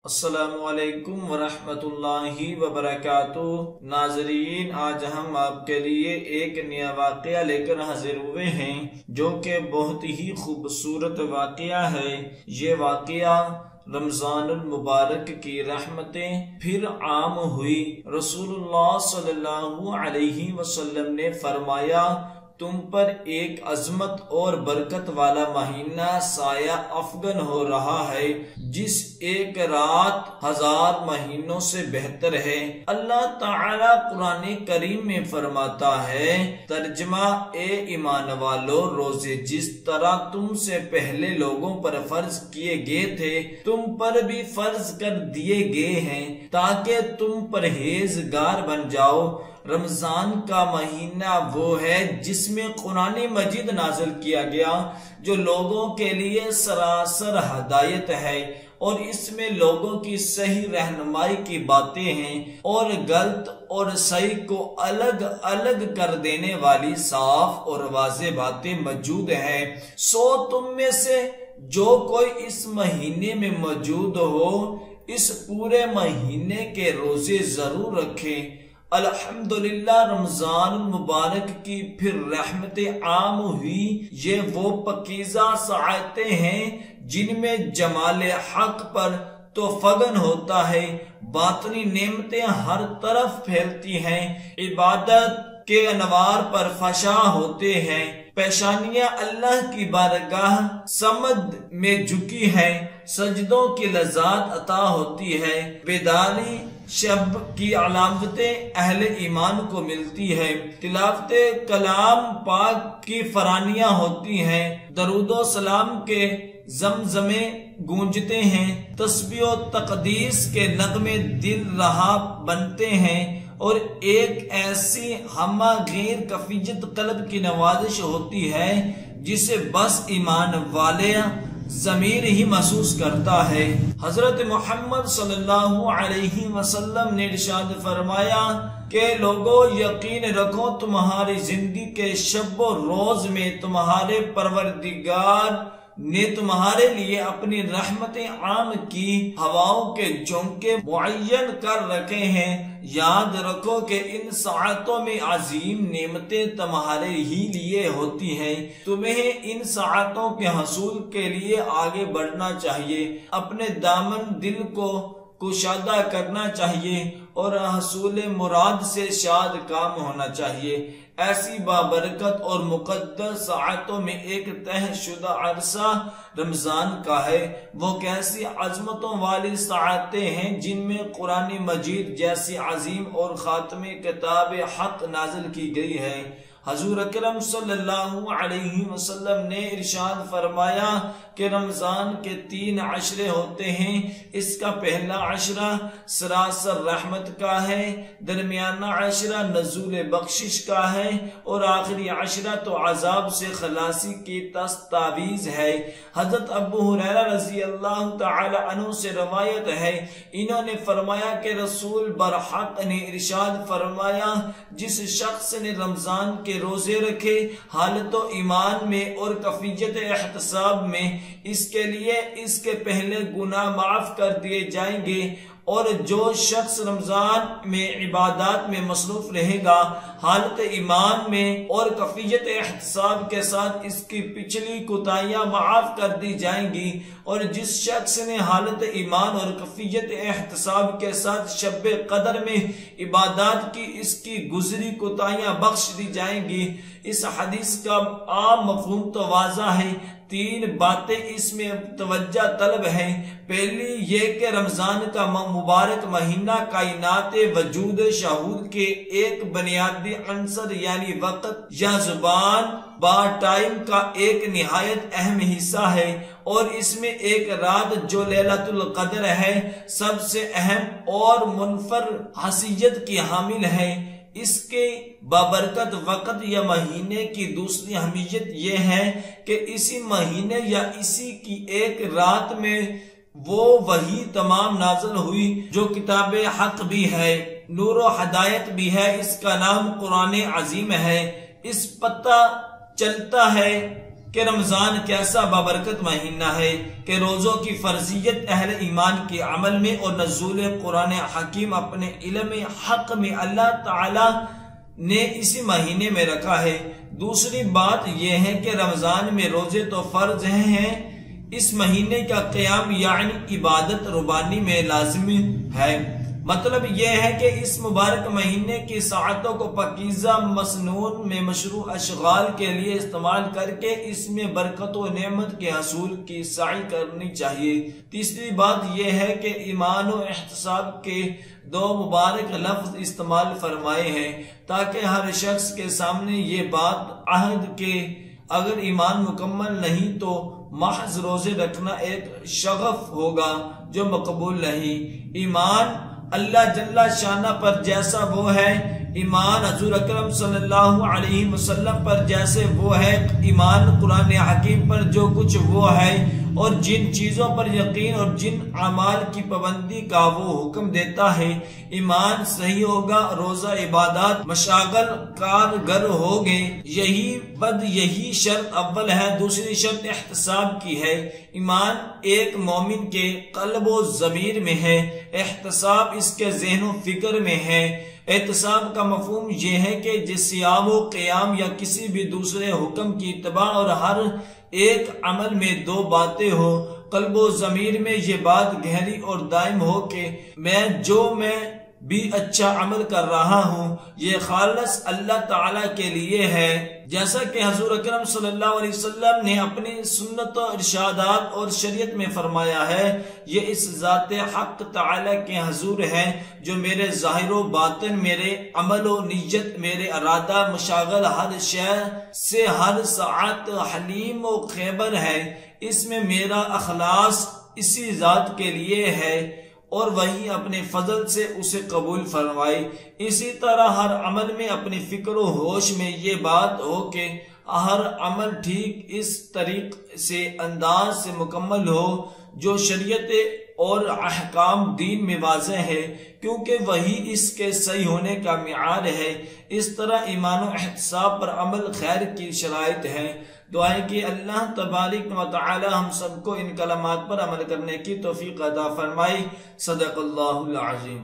अस्सलामुअलैकुम वरहमतुल्लाहि वबरकातुह। नाजरीन, आज हम आपके लिए एक नया वाक़या लेकर हाजिर हुए हैं जो कि बहुत ही खूबसूरत वाक़या है। ये वाक़या रमज़ानुल मुबारक की रहमतें फिर आम हुई। रसूलुल्लाह सल्लल्लाहु अलैहि वसल्लम ने फरमाया, तुम पर एक अजमत और बरकत वाला महीना साया अफगन हो रहा है, जिस एक रात 1000 महीनों से बेहतर है। अल्लाह ताला कुरान करीम में फरमाता है, तर्जमा, ए ईमान वालो, रोजे जिस तरह तुमसे पहले लोगों पर फर्ज किए गए थे तुम पर भी फर्ज कर दिए गए हैं, ताकि तुम परहेजगार बन जाओ। रमजान का महीना वो है जिसमें कुरान मजीद नाज़िल किया गया, जो लोगों के लिए सरासर हदायत है और इसमें लोगों की सही रहनुमाई की बातें हैं और गलत और सही को अलग अलग कर देने वाली साफ और वाज़ेह बातें मौजूद हैं। सो तुम में से जो कोई इस महीने में मौजूद हो, इस पूरे महीने के रोजे जरूर रखें। अल्हम्दुलिल्लाह, रमजान मुबारक की फिर रहमतें आम हुई। ये वो पकीज़ा साअतें हैं जिनमें जमाले हक पर तो फगन होता है, बातनी नेमतें हर तरफ फैलती हैं, इबादत के अनवार पर फशा होते हैं, पेशानियां अल्लाह की बारगाह समद में झुकी है, सजदों की लज़्ज़त अता होती है, बेदारी शब की अलामतें अहले ईमान को मिलती है, तिलावते कलाम पाक की फरानियां होती हैं, दरूदो सलाम के जमजमे गूंजते हैं, तस्बीह तकदीस के नगमे दिल रहा बनते हैं और एक ऐसी हमागीर कफियत कल्ब की नवाजिश होती है जिसे बस ईमान वाले ज़मीर ही महसूस करता है। हजरत मोहम्मद सल्लल्लाहु अलैहि वसल्लम ने इरशाद फरमाया कि लोगों, यकीन रखो तुम्हारी जिंदगी के शब व रोज में तुम्हारे परवरदिगार ने तुम्हारे लिए अपनी रहमतें आम की हवाओं के झोंके मुअय्यन कर रखे हैं। याद रखो कि इन साअतों में अजीम नेमतें तुम्हारे ही लिए होती हैं। तुम्हें इन साअतों के हसूल के लिए आगे बढ़ना चाहिए, अपने दामन दिल को कुशादा करना चाहिए और हसूल मुराद से शाद काम होना चाहिए। ऐसी बाबरकत और मुकद्दस साअतों में एक तहशुदा अरसा रमजान का है। वो कैसी अजमतों वाली साअतें हैं जिनमें कुरान मजीद जैसी अजीम और खातमे किताब हक नाजिल की गई है। हजूर अकरम सल्लल्लाहु अलैहि वसल्लम ने इरशाद फरमाया कि रमजान के 3 अशरे होते हैं। इसका पहला अशरा सरासर रहमत का है, दरमियाना अशरा नज़ूल बख्शिश का है और आखिरी अशरा तो अजाब से खलासी की तस्तावीज है। हजरत अबू हुरैरा रज़ी अल्लाह तआला अन्हु से रवायत है, इन्होंने फरमाया कि रसूल बरहक ने इरशाद फरमाया, जिस शख्स ने रमजान के रोजे रखे हालतो ईमान में और कफियत एहतसाब में, इसके लिए इसके पहले गुनाह माफ कर दिए जाएंगे। और जो शख्स रमजान में इबादत में मसरूफ रहेगा हालत ईमान में और कफियत एहतसाब के साथ, इसकी पिछली कोताहियां माफ कर दी जाएंगी। और जिस शख्स ने हालत ईमान और कफियत एहतसाब के साथ शब्बे कदर में इबादत की, इसकी गुजरी कोताहियां बख्श दी जाएंगी। इस हदीस का आम मफहूम तो वाज़ा है। 3 बातें इसमें तवज्जो तलब है। पहली ये कि रमजान का मुबारक महीना कायनात वजूद शहूद के एक बुनियादी अंसर यानी वक्त या जुबान बा टाइम का एक निहायत अहम हिस्सा है और इसमें एक रात जो लैलतुल कद्र है सबसे अहम और मुनफर हसीयत की हामिल है। इसके बाबरकत वक्त या महीने की दूसरी अहमियत यह है कि इसी महीने या इसी की एक रात में वो वही तमाम नाज़िल हुई जो किताब हक भी है, नूर व हदायत भी है। इसका नाम कुरान अजीम है। इस पता चलता है कि रमजान कैसा बाबरकत महीना है कि रोजों की फर्जियत अहले ईमान के अमल में और नज़ूल कुरान हकीम अपने इल्म हक में अल्लाह ताला ने इसी महीने में रखा है। दूसरी बात यह है कि रमजान में रोजे तो फर्ज हैं, इस महीने का क़याम यानी इबादत रुबानी में लाजिमी है। मतलब यह है कि इस मुबारक महीने की साअतों को पकीज़ा मसनून में मशरू अशगाल के लिए इस्तेमाल करके इसमें बरकत व नेमत के हसूल की साई करनी चाहिए। तीसरी बात यह है कि ईमान व एहतसाब के दो मुबारक लफ्ज इस्तेमाल फरमाए हैं ताकि हर शख्स के सामने ये बात अहद के अगर ईमान मुकम्मल नहीं तो महज रोजे रखना एक शगफ होगा जो मकबूल नहीं। ईमान अल्लाह जल्ला शाना पर जैसा वो है, ईमान हजूर अकरम सल्लल्लाहु अलैहि वसल्लम पर जैसे वो है, ईमान कुरान हकीम पर जो कुछ वो है और जिन चीजों पर यकीन और जिन अमाल की पाबंदी का वो हुक्म देता है, ईमान सही होगा, रोजा इबादत मशागल कारगर होगे। यही शर्त अव्वल है। दूसरी शर्त एहतसाब की है। ईमान एक मोमिन के कल्ब व ज़मीर में है, एहतसाब इसके ज़हन व फिक्र में है। एहतसाब का मफहूम यह है कि जिस्याम व क़याम या किसी भी दूसरे हुक्म की इत्तबा और हर एक अमल में दो बातें हो। कल्ब व ज़मीर में ये बात गहरी और दायम हो कि मैं भी अच्छा अमल कर रहा हूँ, ये खालिस अल्लाह ताला के लिए है। जैसा कि हजूर अकरम सल्लल्लाहु अलैहि वसल्लम ने अपनी सुन्नत और इरशादात और शरीयत में फरमाया है, ये इस ज़ाते हक ताला के हजूर है जो मेरे ज़ाहिर व बातिन, मेरे अमल व नियत, मेरे इरादा मशागल हर शय से हर साअत हलीम व खैबर है। इसमें मेरा अखलास इसी ज़ात के लिए है और वही अपने फजल से उसे कबूल फरमाए। इसी तरह हर अमल में अपनी फिक्र व होश में ये बात हो कि हर अमल ठीक इस तरीक से अंदाज से मुकम्मल हो जो शरीयत और अहकाम दीन में वाज़ेह है, क्योंकि वही इसके सही होने का मियार है। इस तरह ईमान व एहतसाब पर अमल खैर की शराइत है। दुआएं कि अल्लाह तबारक व तआला हम सबको इन कलमात पर अमल करने की तौफीक अता फरमाए। सदक़ल्लाहुल अज़ीम।